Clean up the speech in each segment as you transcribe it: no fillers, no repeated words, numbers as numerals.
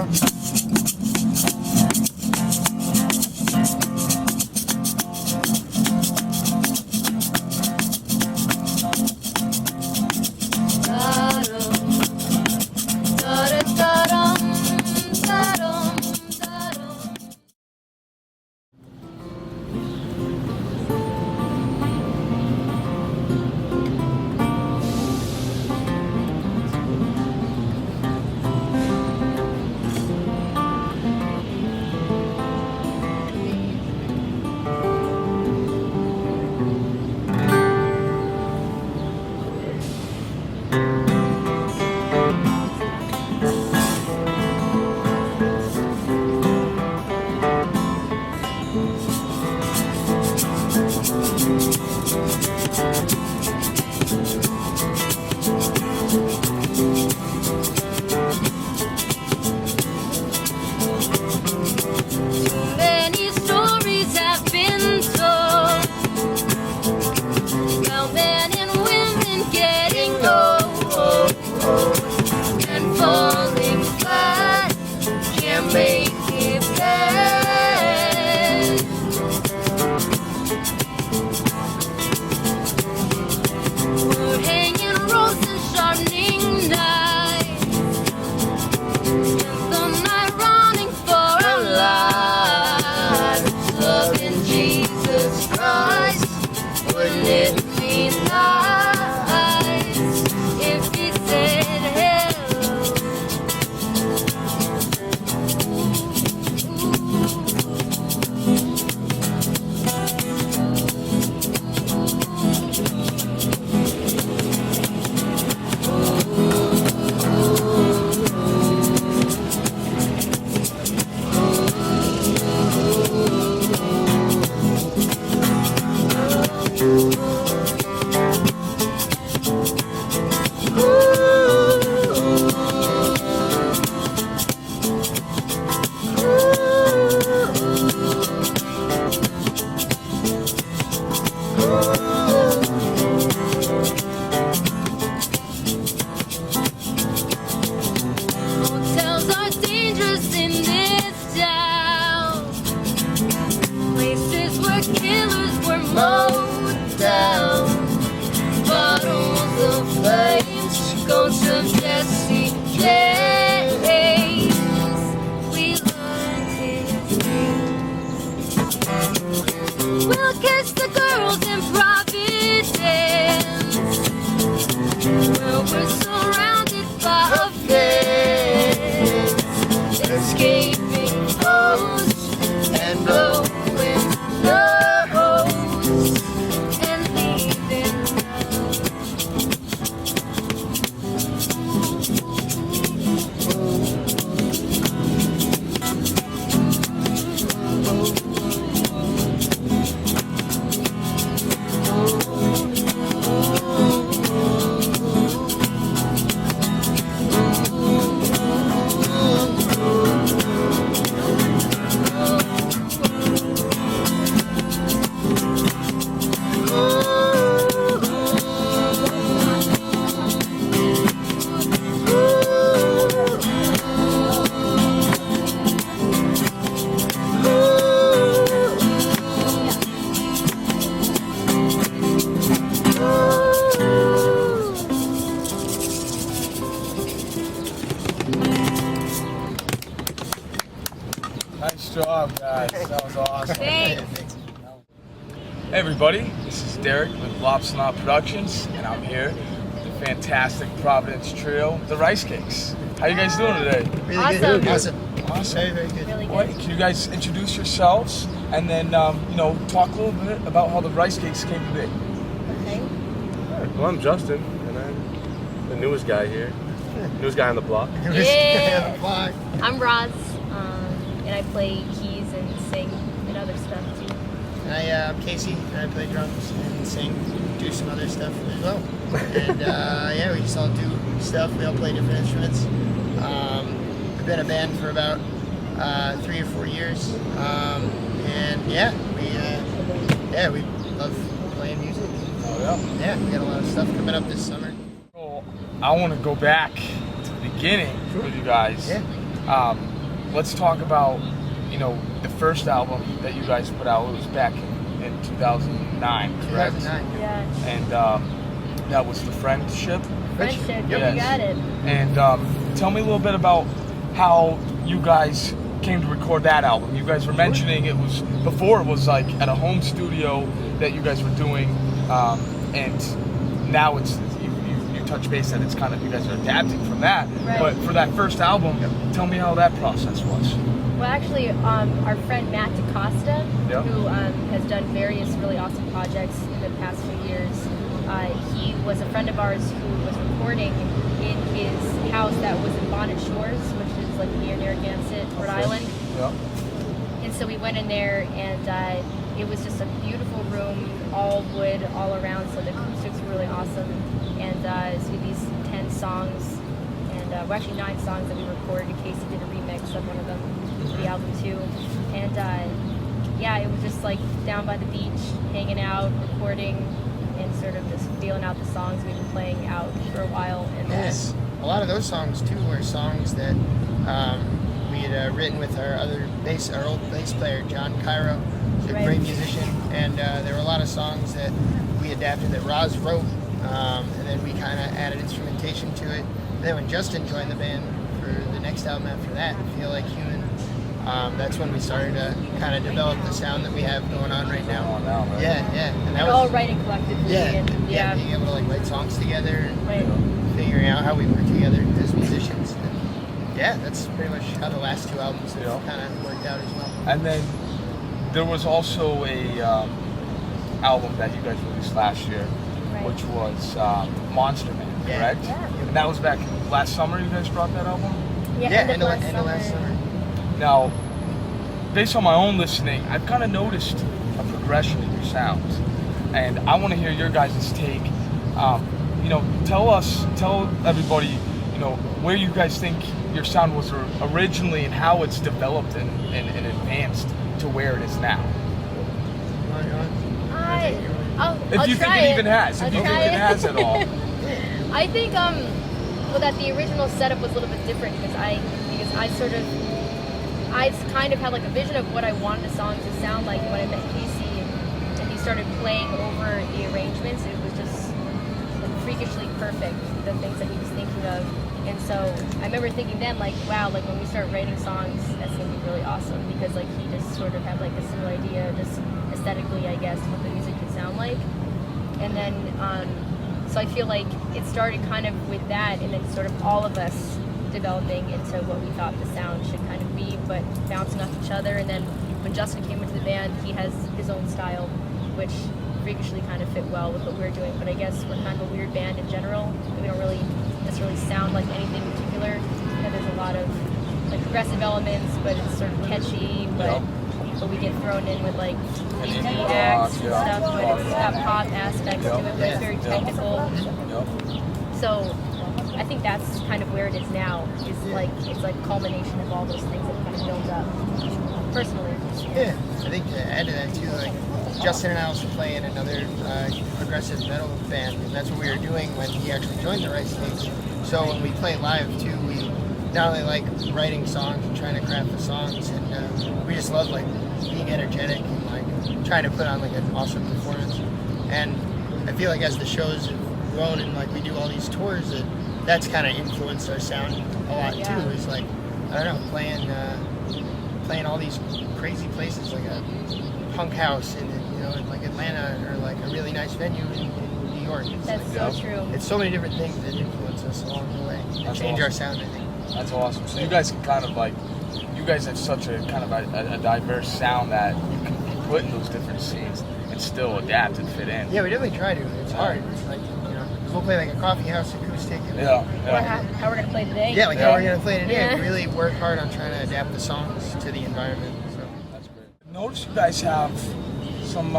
guitar. We'll kiss the girls in Providence. Well, we're surrounded by a fence, escaping ghosts and blowing nose and leaving Nice job, guys. That was awesome. Thanks. Hey everybody, this is Derek with Lobstanaut Productions, and I'm here with the fantastic Providence trio, the Rice Cakes. How you guys doing today? Really awesome. Good. Awesome. Awesome. Very, very good. Really Well, good. can you guys introduce yourselves and then, talk a little bit about how the Rice Cakes came to be? Okay. Well, I'm Justin, and I'm the newest guy here. Newest guy on the block. Yeah. Block. I'm Roz, and I play keys and sing and other stuff too. I'm Casey, and I play drums and sing, do some other stuff as well. And yeah, we just all do stuff. We all play different instruments. We've been a band for about 3 or 4 years, and yeah, we love playing music. Oh, yeah. Yeah, we got a lot of stuff coming up this summer. So, I want to go back to the beginning with you guys. Yeah. let's talk about, the first album that you guys put out. It was back in 2009, correct? 2009. Yeah. And that was The Friendship. Friendship, Yes. you got it. And tell me a little bit about how you guys came to record that album. You guys were mentioning it was like at a home studio that you guys were doing, and now it's you touch base that it's kind of you guys are adapting from that. Right. But for that first album, tell me how that process was. Well, actually, our friend Matt DaCosta, Yeah. who has done various really awesome projects in the past few years, he was a friend of ours who was recording in his house that was in Bonnet Shores, which is like near Narragansett, Rhode Island. Yeah. And so we went in there, and it was just a beautiful room, all wood all around, so the acoustics were really awesome. And so we had these 10 songs, and well, actually 9 songs that we recorded. Casey did a remix of one of them for the album too. And yeah, it was just like down by the beach, hanging out, recording, and sort of just feeling out the songs we've been playing out for a while. And Yes. A lot of those songs too were songs that we had written with our old bass player John Cairo, who's a Right. great musician, and there were a lot of songs that we adapted that Roz wrote, and then we kind of added instrumentation to it. And then when Justin joined the band for the next album after that, Feel Like Human, that's when we started to kind of develop the sound that we have going on right now. Right? Yeah, and that we're all was writing collectively. yeah, And, yeah, being able to like write songs together and Right. figuring out how we work together as musicians. And yeah, that's pretty much how the last 2 albums have Yeah. kind of worked out as well. And then there was also a album that you guys released last year, Right. which was Monster Man, Yeah. correct? Yeah. And that was back last summer. You guys brought that album. Yeah, end of last summer. Now, based on my own listening, I've kind of noticed a progression in your sounds, and I want to hear your guys' take. Tell everybody, where you guys think your sound was originally and how it's developed and advanced to where it is now. I'll If you think try it even has, I'll if you think try it has at all. I think that the original setup was a little bit different because I kind of had like a vision of what I wanted the song to sound like when I met Casey, and he started playing over the arrangements. It was just like freakishly perfect, the things that he was thinking of. And so I remember thinking then, like, wow, like when we start writing songs, that's gonna be really awesome because like he just sort of had like a similar idea, just aesthetically, I guess, what the music could sound like. And then so I feel like it started kind of with that, and then sort of all of us developing into what we thought the sound should kind of be, but bouncing off each other. And then when Justin came into the band, he has his own style, which freakishly kind of fit well with what we're doing. But I guess we're kind of a weird band in general. We don't really necessarily sound like anything particular. There's a lot of like progressive elements, but it's sort of catchy, but we get thrown in with like indie acts and stuff, but it's got pop aspects to it, but it's very technical. So I think that's kind of where it is now. It's like a culmination of all those things that kind of build up. Personally. Yeah, I think to add to that too, like Justin and I also play in another progressive metal band, and that's what we were doing when he actually joined the Rice Cakes. So when we play live too, we not only like writing songs and trying to craft the songs, and we just love like being energetic and like trying to put on like an awesome performance. And I feel like as the shows have grown and like we do all these tours, that's kind of influenced our sound a lot too. Is like, I don't know, playing all these crazy places like a punk house in like Atlanta, or like a really nice venue in New York. It's That's like, so true. It's so many different things that influence us along the way and change our sound, I think. That's awesome. So you guys can kind of like, you guys have such a kind of a diverse sound that you can be put in those different scenes and still adapt and fit in. Yeah, we definitely try to. It's hard. It's like, we'll play like a coffee house acoustic. And Or how we're going to play today. Yeah, like how we're going to play today. Yeah. We really work hard on trying to adapt the songs to the environment. So. That's great. Notice you guys have some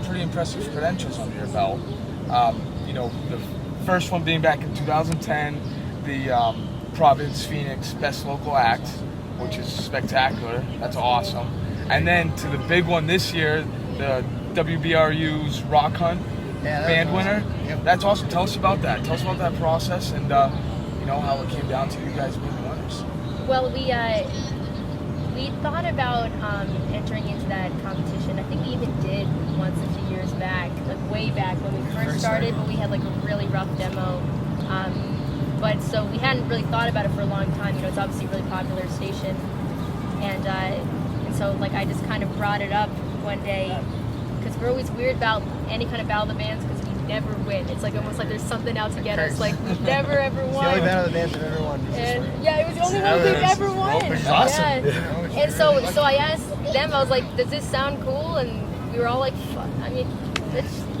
pretty impressive credentials under your belt. The first one being back in 2010, the Providence Phoenix Best Local Act, which is spectacular. That's awesome. And then to the big one this year, the WBRU's Rock Hunt band winner. Yep. That's awesome. Tell us about that. Tell us about that process and how it came down to you guys being the winners. Well, we thought about entering into that competition. I think we even did once a few years back, like way back when we first started, but we had like a really rough demo. But so we hadn't really thought about it for a long time. You know, it's obviously a really popular station, and so like I just kind of brought it up one day because we're always weird about any kind of battle of the bands because we never win. It's like almost like there's something out to get us. Like we never ever won. It's the only battle of the bands I've ever won. And yeah, it was the only one we've ever won. Which is awesome. Yeah. And so I asked them, I was like, does this sound cool? And we were all like, fuck, I mean,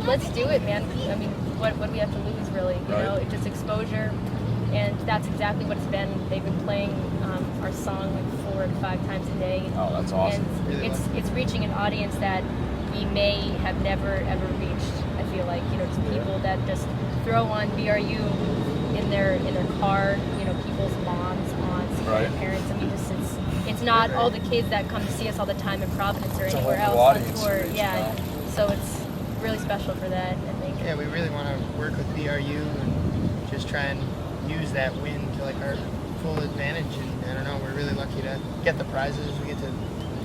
let's do it, man. I mean, what do we have to lose, really? You know, it's just exposure. And that's exactly what it's been. They've been playing our song like 4 to 5 times a day. Oh, that's awesome. And Really it's reaching an audience that we may have never ever reached. I feel like, you know, just people that just throw on BRU in their car. You know, people's moms, aunts, Right. parents. I mean, just it's not all the kids that come to see us all the time in Providence or It's a anywhere whole else on audience tour. to reach, Yeah, you so it's really special for that. I think. Yeah, we really want to work with BRU and just try and use that win to like our full advantage. And I don't know, we're really lucky to get the prizes. We get the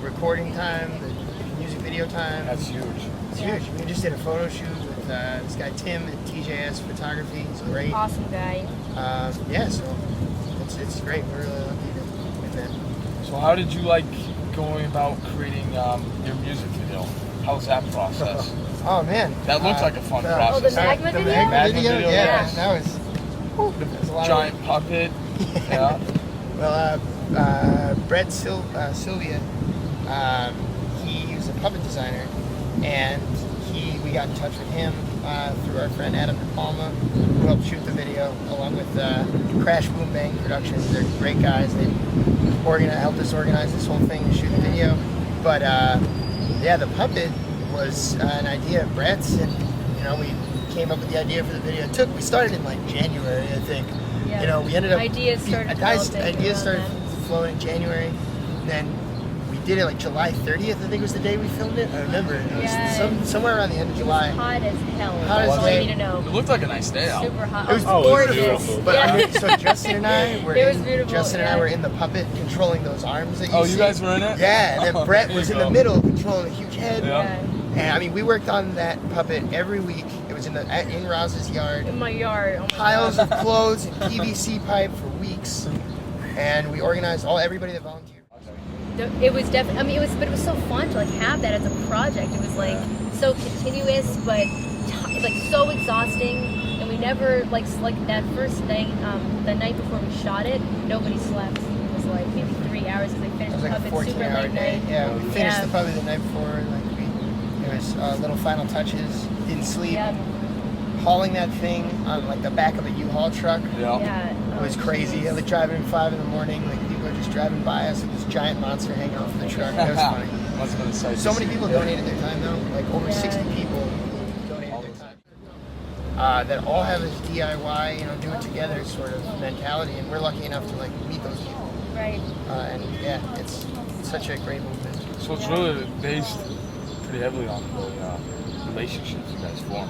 recording time, the music video time. That's huge. It's huge. We just did a photo shoot with this guy Tim at TJS Photography. He's great. Awesome guy. Yeah, so it's great. We're really lucky to win that. So how did you like going about creating your music video? How was that process? Oh man, That looked like a fun the process. Magma the video? Magma video? Magma video, Yeah, yeah. that was a lot Giant of puppet. Yeah. Well, Brett Sylvia, he was a puppet designer, and we got in touch with him through our friend Adam DePalma, who helped shoot the video, along with Crash Boom Bang Productions. They're great guys. They helped us organize this whole thing and shoot the video. But yeah, the puppet was an idea of Brett's, and you know, we came up with the idea for the video. We started in like January, I think. Yeah. You know, we ended up Ideas started flowing in January. Then we did it like July 30th, I think was the day we filmed it. I remember it. It was somewhere around the end of July. Hot as hell. Hot That's as all you hell. need to know. It looked like a nice day out. Super hot. It was gorgeous. beautiful. But yeah. I mean, so Justin and I were It was beautiful, Justin and I yeah. were in the puppet controlling those arms that you Oh, see. you guys were in it? Yeah, and then Brett was in the middle controlling a huge head. Yeah. And I mean, we worked on that puppet every week. It was in Roz's yard. In my yard. Oh my Piles God. of clothes and PVC pipe for weeks. And we organized everybody that volunteered. It was definitely. I mean, but it was so fun to like have that as a project. It was like so continuous, but like so exhausting. And we never like that first night, the night before we shot it, nobody slept. It was like maybe 3 hours because they It finished was the like a puppet super 14-hour late day. night. Yeah, we finished Yeah. the puppet the night before. It was little final touches. Didn't sleep. Yeah. Hauling that thing on like the back of a U-Haul truck. Yeah. Yeah. It was crazy. Like driving at 5 in the morning, like people are just driving by us with this giant monster hanging off the truck. It was funny. Must have been a sight to So many see. people donated their time though. Like over Yeah. 60 people donated their time. That all have this DIY, you know, do it together sort of mentality, and we're lucky enough to like meet those people. Right. And yeah, it's such a great movement. So it's really based pretty heavily on the relationships you guys form.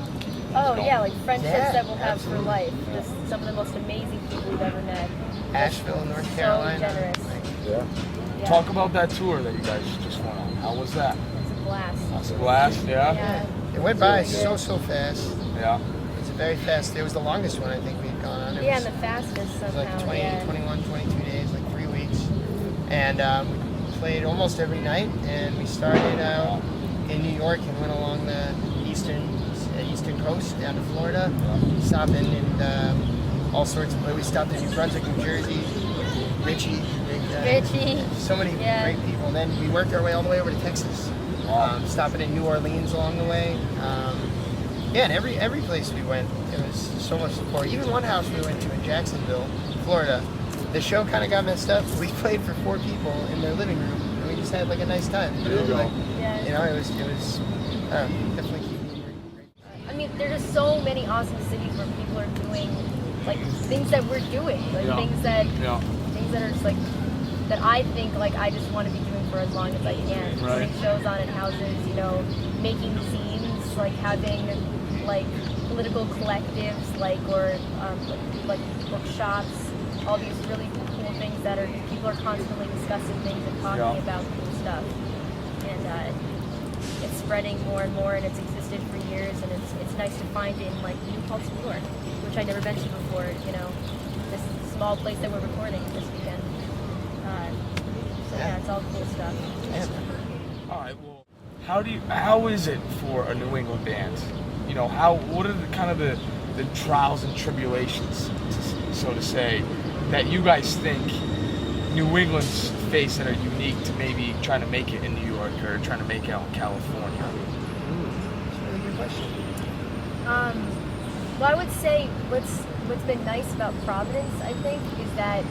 Oh yeah, like friendships Yeah, that we'll have absolutely. for life. Just some of the most amazing people we've ever met. Asheville, North So Carolina. generous. Like, Yeah. Yeah. Talk about that tour that you guys just went on. How was that? It's a blast. It's a blast, yeah? Yeah. it went by so fast. Yeah. It was a very fast. It was the longest one I think we had gone on. It Yeah, was, and the fastest it was somehow. like 20, yeah. 21, 22 days, like 3 weeks. And we played almost every night. And we started out in New York and went along the eastern coast down to Florida, stopping in all sorts of places. We stopped in New Brunswick, New Jersey, Richie. Richie. So many Yeah. great people. And then we worked our way all the way over to Texas, stopping in New Orleans along the way. Yeah, and every place we went, it was so much support. Even one house we went to in Jacksonville, Florida, the show kind of got messed up. We played for 4 people in their living room, and we just had like a nice time. There you go. Like, Yeah. you know, it was definitely keeping me great. I mean, there's just so many awesome cities where people are doing like things that we're doing, like Yeah. things that Yeah. are just like that I think like I just want to be doing for as long as I can. Right. Putting shows on in houses, you know, making zines, like having like political collectives, like or like bookshops, all these really cool things that people are constantly discussing things and talking about cool stuff. And it's spreading more and more, and it's existed for years, and it's nice to find it in like New Paltz, New York, which I never been to before. This small place that we're recording this weekend. So yeah, it's all cool stuff. All right. Well, how is it for a New England band? What are the trials and tribulations, so to say, that you guys think New England's face that are unique to maybe trying to make it in New York or trying to make it out in California? That's a really good question. Well, I would say what's been nice about Providence, I think, is that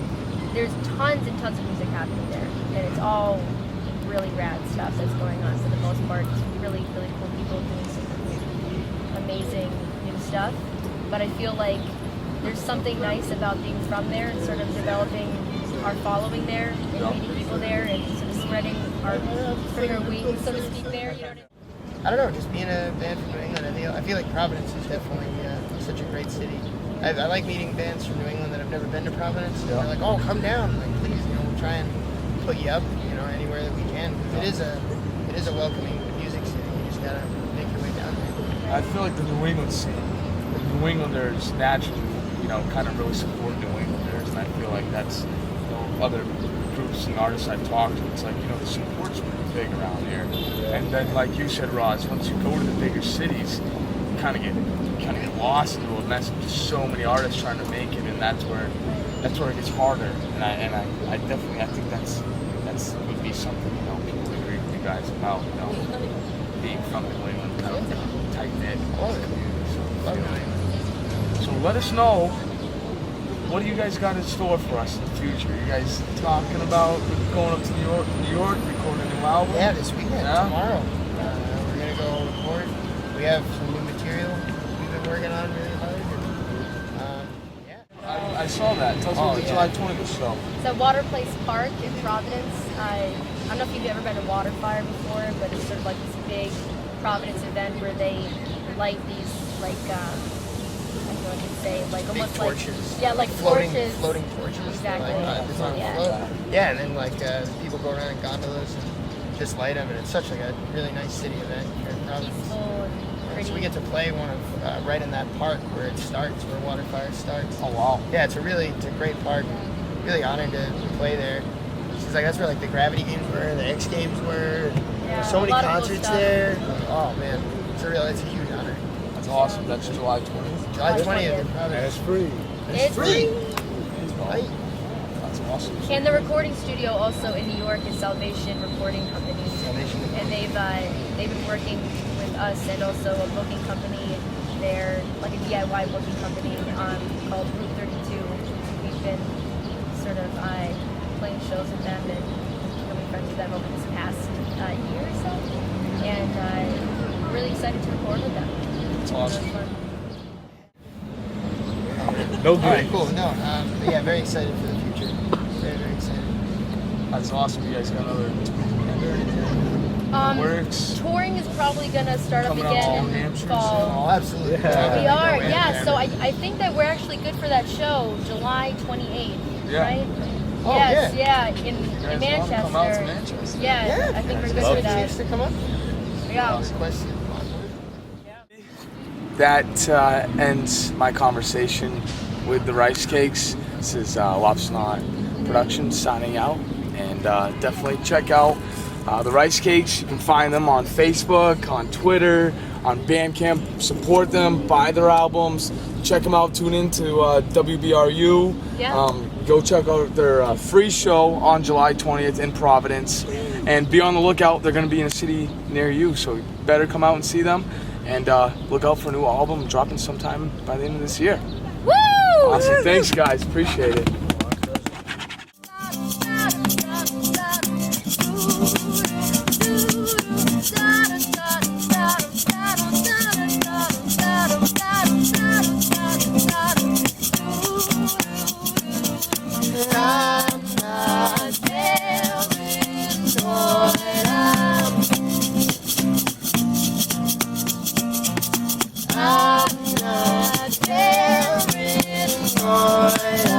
there's tons and tons of music happening there, and it's all really rad stuff that's going on for the most part. It's really, really cool people doing some amazing new stuff. But I feel like there's something nice about being from there and sort of developing our following there and meeting people there and sort of spreading our wings, so to speak, there. I don't know, just being a band from New England, I feel like Providence is definitely such a great city. I like meeting bands from New England that have never been to Providence. And they're like, oh, come down, like please, we'll try and put you up, anywhere that we can. Because it is a welcoming music city. You just gotta make your way down there. I feel like the New England scene, the New Englanders naturally, kind of really support New Englanders, and I feel like that's other groups and artists I've talked to. It's like the support's pretty big around here, and then like you said, Roz, once you go to the bigger cities, you kind of get lost into a mess of just so many artists trying to make it, and that's where it gets harder. And I definitely think that's would be something people agree with you guys about being from New England, kind of tight knit community. So let us know, what do you guys got in store for us in the future? You guys talking about going up to New York, recording a new album? Yeah, this weekend, tomorrow. We're gonna go record. We have some new material we've been working on really hard. I saw that. Tell us about the July 20th show. It's at Water Place Park in Providence. I don't know if you've ever been to Waterfire before, but it's sort of like this big Providence event where they light these I don't know what you'd say, like big almost torches. like torches. Floating torches. Exactly. Yeah, and then people go around in gondolas and just light them, and it's such a really nice city event here in Providence. Peaceful and pretty. So we get to play one of right in that park where it starts, where Waterfire starts. Oh wow. Yeah, it's a great park. Really honored to play there. She's like, that's where like the Gravity Games were, the X Games were. Yeah, so many a lot of cool concerts stuff. there. Oh man, it's a huge honor. That's awesome. That's July 20th. July 20th. And in Providence. It's free. It's free. Right. That's awesome. And the recording studio also in New York is Salvation Recording Company. And they've been working with us and also a booking company there, like a DIY booking company called Route 32. We've been sort of playing shows with them and becoming friends with them over this past year or so. And we're really excited to record with them. That's awesome. Really fun. No All right, good. cool. No, but yeah, very excited for the future. Very, very excited. That's awesome. You guys got another works. Touring is probably gonna start up Coming up again all in Hampshire fall. Oh, absolutely. Yeah. We are, yeah. So I think that we're actually good for that show, July 28th, Yeah. right? Oh, yes, yeah. in You guys Manchester. wanna come out to Manchester? Yeah, I think we're good Love for that. Chance to come up? Yeah. Question. That ends my conversation with the Rice Cakes. This is Lobstanaut Productions signing out, and definitely check out the Rice Cakes. You can find them on Facebook, on Twitter, on Bandcamp. Support them, buy their albums, check them out. Tune in to WBRU. Yeah. Go check out their free show on July 20th in Providence, and be on the lookout. They're going to be in a city near you, so you better come out and see them. And look out for a new album dropping sometime by the end of this year. Woo! Awesome. Thanks, guys. Appreciate it. I'm not caring for